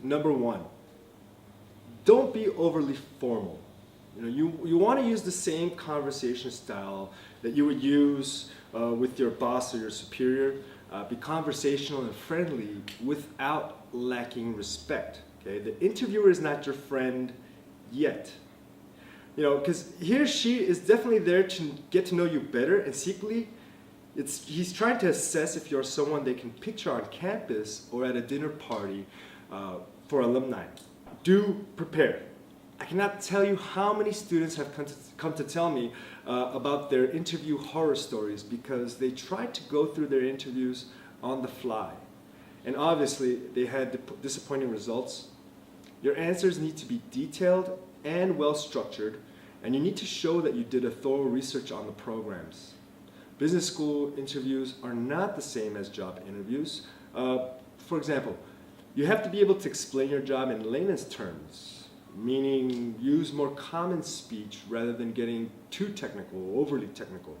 number one, don't be overly formal. You want to use the same conversation style that you would use with your boss or your superior. Be conversational and friendly without lacking respect. Okay, the interviewer is not your friend yet. Because he or she is definitely there to get to know you better, and secretly, he's trying to assess if you're someone they can picture on campus or at a dinner party for alumni. Do prepare. I cannot tell you how many students have come to tell me about their interview horror stories because they tried to go through their interviews on the fly. And obviously, they had disappointing results. Your answers need to be detailed and well-structured, and you need to show that you did a thorough research on the programs. Business school interviews are not the same as job interviews. For example, you have to be able to explain your job in layman's terms, meaning use more common speech rather than getting too technical, overly technical.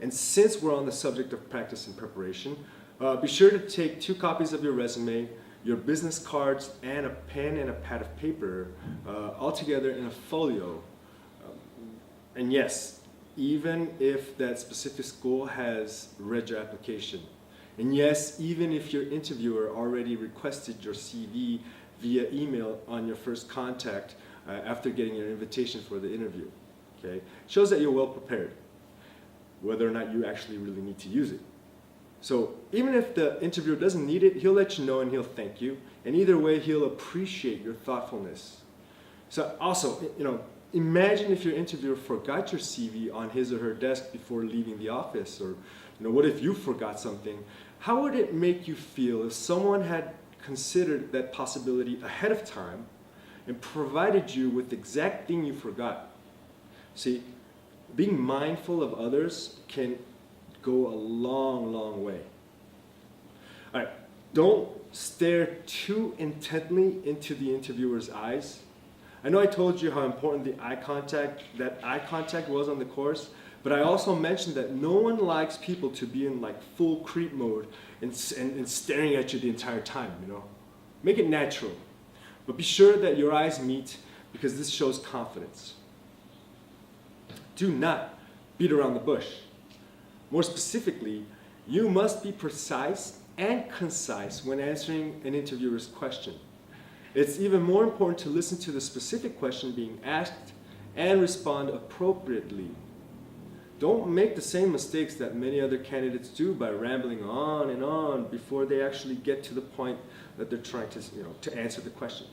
And since we're on the subject of practice and preparation, be sure to take 2 copies of your resume, your business cards, and a pen and a pad of paper, all together in a folio. And yes, even if that specific school has read your application. And yes, even if your interviewer already requested your CV via email on your first contact after getting your invitation for the interview. Okay? Shows that you're well prepared, whether or not you actually really need to use it. So even if the interviewer doesn't need it, he'll let you know and he'll thank you. And either way, he'll appreciate your thoughtfulness. So also, imagine if your interviewer forgot your CV on his or her desk before leaving the office, or what if you forgot something? How would it make you feel if someone had considered that possibility ahead of time and provided you with the exact thing you forgot? See, being mindful of others can go a long, long way. All right, don't stare too intently into the interviewer's eyes. I know I told you how important that eye contact was on the course, but I also mentioned that no one likes people to be in full creep mode and staring at you the entire time, Make it natural, but be sure that your eyes meet because this shows confidence. Do not beat around the bush. More specifically, you must be precise and concise when answering an interviewer's question. It's even more important to listen to the specific question being asked and respond appropriately. Don't make the same mistakes that many other candidates do by rambling on and on before they actually get to the point that they're trying to answer the question.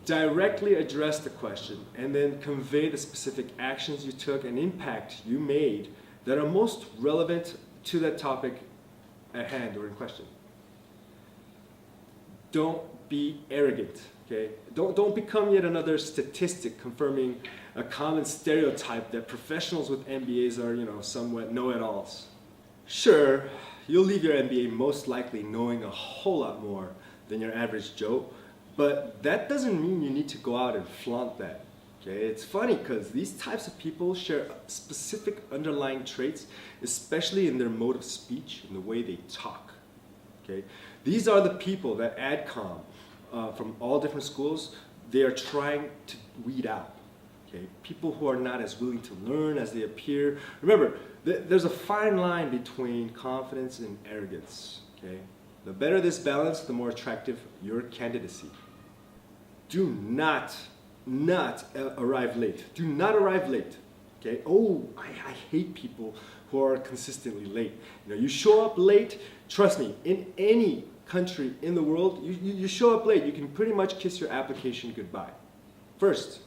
Directly address the question and then convey the specific actions you took and impact you made that are most relevant to that topic at hand or in question. Don't be arrogant, okay? Don't become yet another statistic confirming a common stereotype that professionals with MBAs are, somewhat know-it-alls. Sure, you'll leave your MBA most likely knowing a whole lot more than your average Joe, but that doesn't mean you need to go out and flaunt that. Okay? It's funny because these types of people share specific underlying traits, especially in their mode of speech and the way they talk. Okay? These are the people that AdCom from all different schools, they are trying to weed out. Okay? People who are not as willing to learn as they appear. Remember, there's a fine line between confidence and arrogance. Okay? The better this balance, the more attractive your candidacy. Do not arrive late. Do not arrive late. Okay? Oh, I hate people who are consistently late. You show up late, trust me, in any country in the world, you show up late, you can pretty much kiss your application goodbye. First,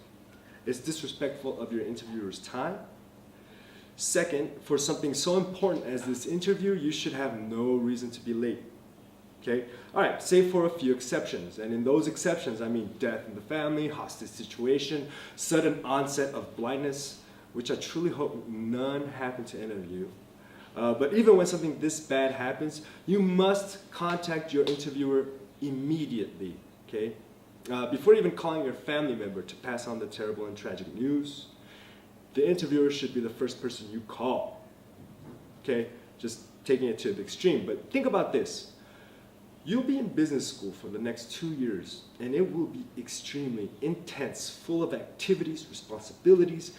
it's disrespectful of your interviewer's time. Second, for something so important as this interview, you should have no reason to be late. Okay? All right, save for a few exceptions. And in those exceptions, I mean death in the family, hostage situation, sudden onset of blindness, which I truly hope none happen to any of you. But even when something this bad happens, you must contact your interviewer immediately, okay? Before even calling your family member to pass on the terrible and tragic news. The interviewer should be the first person you call, okay? Just taking it to the extreme, but think about this. You'll be in business school for the next 2 years, and it will be extremely intense, full of activities, responsibilities,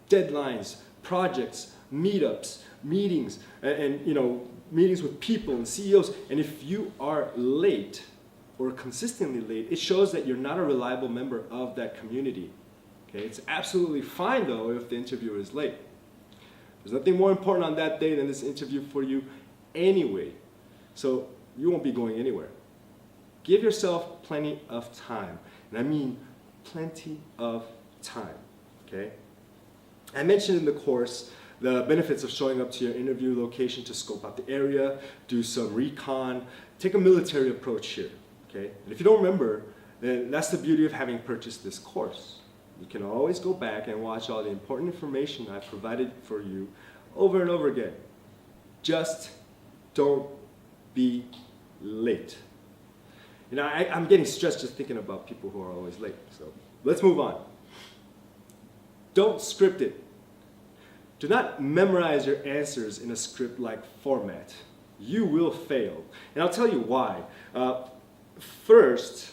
deadlines, projects, meetups, meetings, and meetings with people and CEOs. And if you are late or consistently late, it shows that you're not a reliable member of that community. Okay? It's absolutely fine though if the interviewer is late. There's nothing more important on that day than this interview for you anyway. So you won't be going anywhere. Give yourself plenty of time. And I mean plenty of time. Okay? I mentioned in the course the benefits of showing up to your interview location to scope out the area, do some recon, take a military approach here. Okay? And if you don't remember, then that's the beauty of having purchased this course. You can always go back and watch all the important information I've provided for you over and over again. Just don't be late. I'm getting stressed just thinking about people who are always late. So let's move on. Don't script it. Do not memorize your answers in a script-like format. You will fail. And I'll tell you why. First,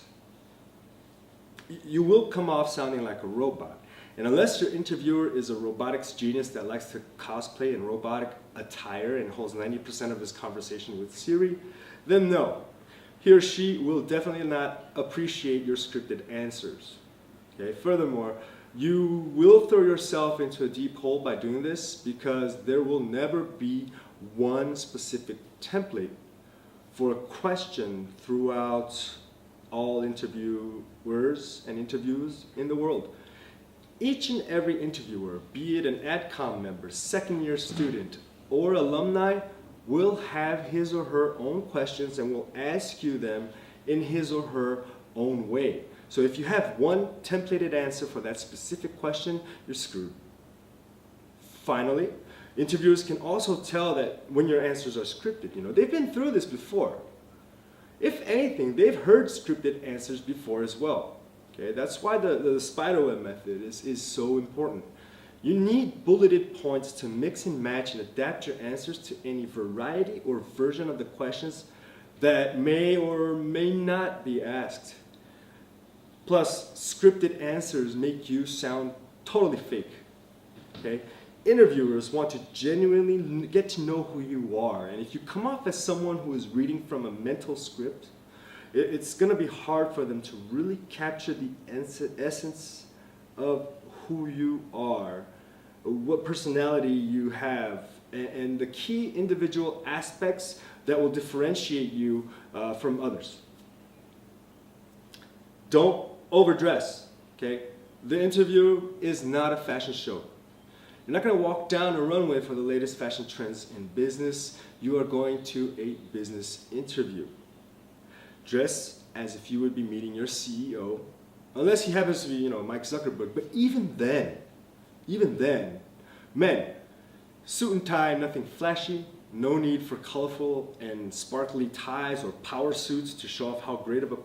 you will come off sounding like a robot. And unless your interviewer is a robotics genius that likes to cosplay in robotic attire and holds 90% of his conversation with Siri, then no. He or she will definitely not appreciate your scripted answers. Okay? Furthermore, you will throw yourself into a deep hole by doing this because there will never be one specific template for a question throughout all interviewers and interviews in the world. Each and every interviewer, be it an AdCom member, second-year student, or alumni, will have his or her own questions and will ask you them in his or her own way. So if you have one templated answer for that specific question, you're screwed. Finally, interviewers can also tell that when your answers are scripted. They've been through this before. If anything, they've heard scripted answers before as well. Okay? That's why the spiderweb method is so important. You need bulleted points to mix and match and adapt your answers to any variety or version of the questions that may or may not be asked. Plus, scripted answers make you sound totally fake. Okay? Interviewers want to genuinely get to know who you are, and if you come off as someone who is reading from a mental script, it's going to be hard for them to really capture the essence of who you are, what personality you have, and the key individual aspects that will differentiate you from others. Don't overdress, okay? The interview is not a fashion show. You're not going to walk down a runway for the latest fashion trends in business. You are going to a business interview. Dress as if you would be meeting your CEO, unless he happens to be, Mike Zuckerberg. But even then, men, suit and tie, nothing flashy. No need for colorful and sparkly ties or power suits to show off how great of a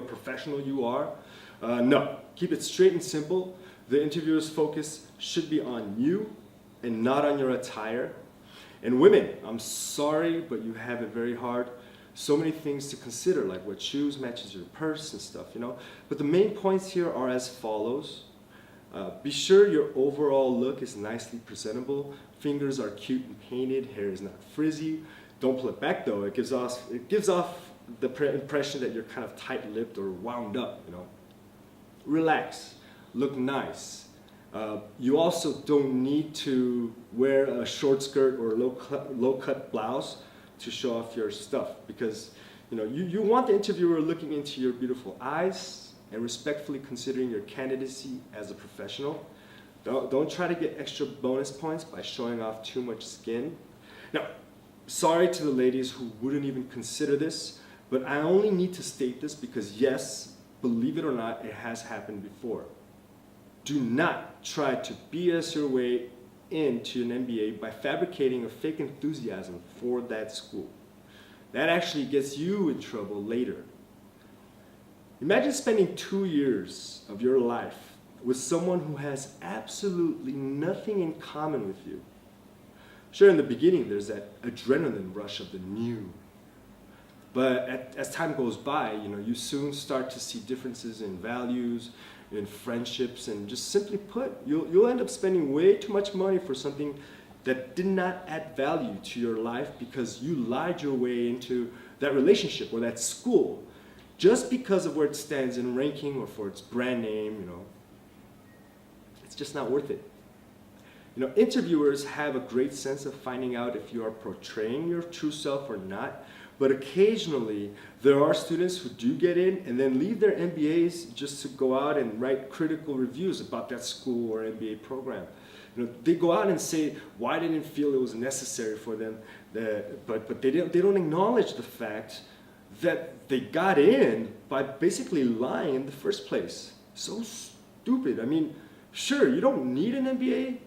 professional you are. No, keep it straight and simple. The interviewer's focus should be on you and not on your attire. And women, I'm sorry, but you have it very hard. So many things to consider, like what shoes matches your purse and stuff, But the main points here are as follows. Be sure your overall look is nicely presentable. Fingers are cute and painted. Hair is not frizzy. Don't pull it back though. It gives off the impression that you're kind of tight-lipped or wound up. Relax. Look nice. You also don't need to wear a short skirt or low-cut blouse to show off your stuff because you want the interviewer looking into your beautiful eyes and respectfully considering your candidacy as a professional. Don't try to get extra bonus points by showing off too much skin. Now, sorry to the ladies who wouldn't even consider this, but I only need to state this because yes, believe it or not, it has happened before. Do not try to BS your way into an MBA by fabricating a fake enthusiasm for that school. That actually gets you in trouble later. Imagine spending 2 years of your life with someone who has absolutely nothing in common with you. Sure, in the beginning there's that adrenaline rush of the new. But as time goes by, you soon start to see differences in values, in friendships, and just simply put, you'll end up spending way too much money for something that did not add value to your life because you lied your way into that relationship or that school just because of where it stands in ranking or for its brand name. It's just not worth it. Interviewers have a great sense of finding out if you are portraying your true self or not, but occasionally there are students who do get in and then leave their MBAs just to go out and write critical reviews about that school or MBA program. They go out and say why they didn't feel it was necessary for them, but they don't acknowledge the fact that they got in by basically lying in the first place. So stupid. I mean, sure, you don't need an MBA,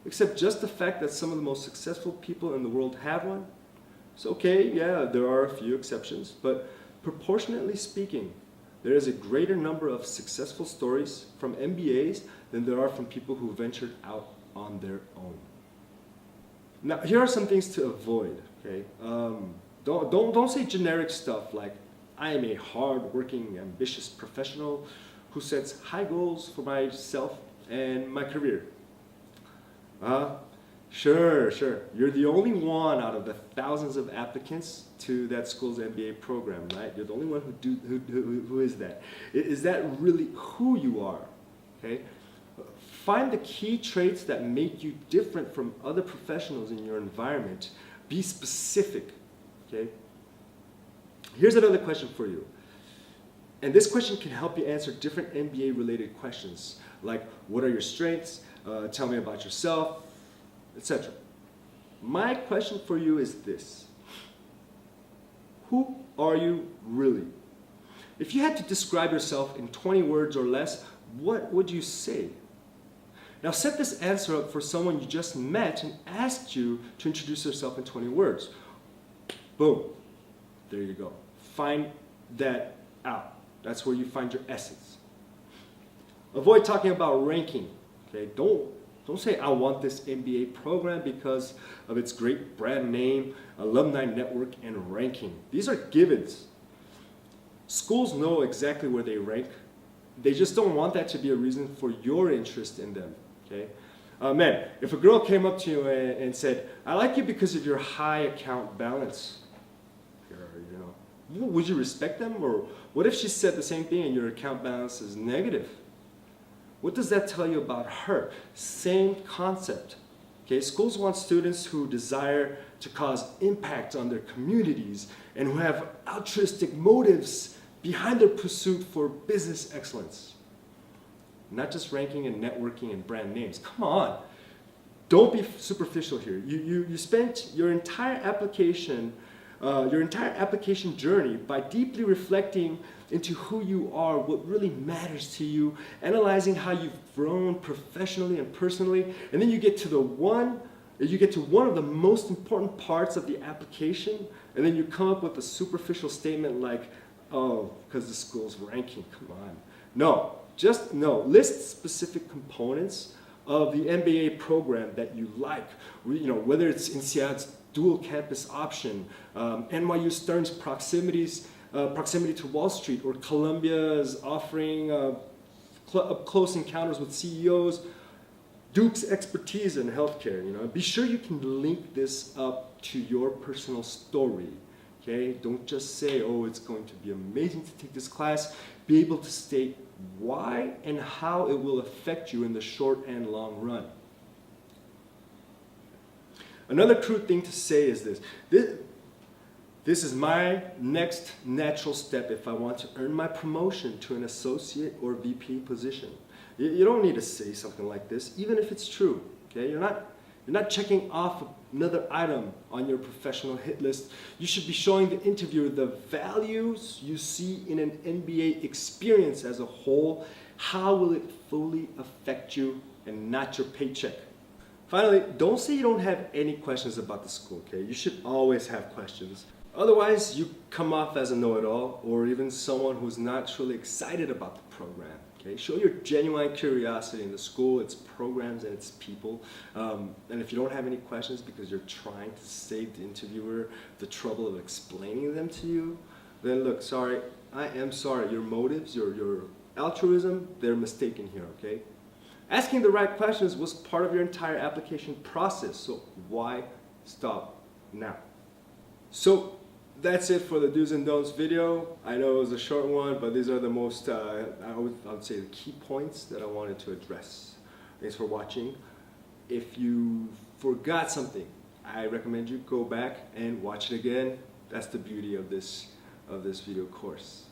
except just the fact that some of the most successful people in the world have one. It's okay, yeah, there are a few exceptions, but proportionately speaking, there is a greater number of successful stories from MBAs than there are from people who ventured out on their own. Now, here are some things to avoid, okay? Don't say generic stuff like, I am a hard-working, ambitious professional who sets high goals for myself and my career. Sure. You're the only one out of the thousands of applicants to that school's MBA program, right? You're the only one who is that. Is that really who you are? Okay. Find the key traits that make you different from other professionals in your environment. Be specific. Okay. Here's another question for you. And this question can help you answer different MBA-related questions, like what are your strengths? Tell me about yourself, etc. My question for you is this. Who are you really? If you had to describe yourself in 20 words or less, what would you say? Now set this answer up for someone you just met and asked you to introduce yourself in 20 words. Boom. There you go. Find that out. That's where you find your essence. Avoid talking about ranking. Okay? Don't say, I want this MBA program because of its great brand name, alumni network, and ranking. These are givens. Schools know exactly where they rank. They just don't want that to be a reason for your interest in them. Okay? Man, if a girl came up to you and said, I like you because of your high account balance, would you respect them? Or what if she said the same thing and your account balance is negative? What does that tell you about her? Same concept. Okay, schools want students who desire to cause impact on their communities and who have altruistic motives behind their pursuit for business excellence. Not just ranking and networking and brand names. Come on. Don't be superficial here. You spent your entire application journey by deeply reflecting into who you are, what really matters to you, analyzing how you've grown professionally and personally, and then you get to one of the most important parts of the application, and then you come up with a superficial statement like, oh, because the school's ranking, come on. No, list specific components of the MBA program that you like, whether it's INSEAD's dual campus option, NYU Stern's proximity to Wall Street, or Columbia's offering up-close encounters with CEOs, Duke's expertise in healthcare. Be sure you can link this up to your personal story. Okay? Don't just say, oh, it's going to be amazing to take this class. Be able to state why and how it will affect you in the short and long run. Another crude thing to say is this. This is my next natural step if I want to earn my promotion to an associate or VP position. You don't need to say something like this, even if it's true. Okay? You're not checking off another item on your professional hit list. You should be showing the interviewer the values you see in an MBA experience as a whole. How will it fully affect you and not your paycheck? Finally, don't say you don't have any questions about the school, okay? You should always have questions. Otherwise, you come off as a know-it-all or even someone who's not truly excited about the program. Okay? Show your genuine curiosity in the school, its programs, and its people. And if you don't have any questions because you're trying to save the interviewer the trouble of explaining them to you, then look, sorry, I am sorry. Your motives, your altruism, they're mistaken here, okay? Asking the right questions was part of your entire application process, so why stop now? So that's it for the do's and don'ts video. I know it was a short one, but these are the most, I would say the key points that I wanted to address. Thanks for watching. If you forgot something, I recommend you go back and watch it again. That's the beauty of this video course.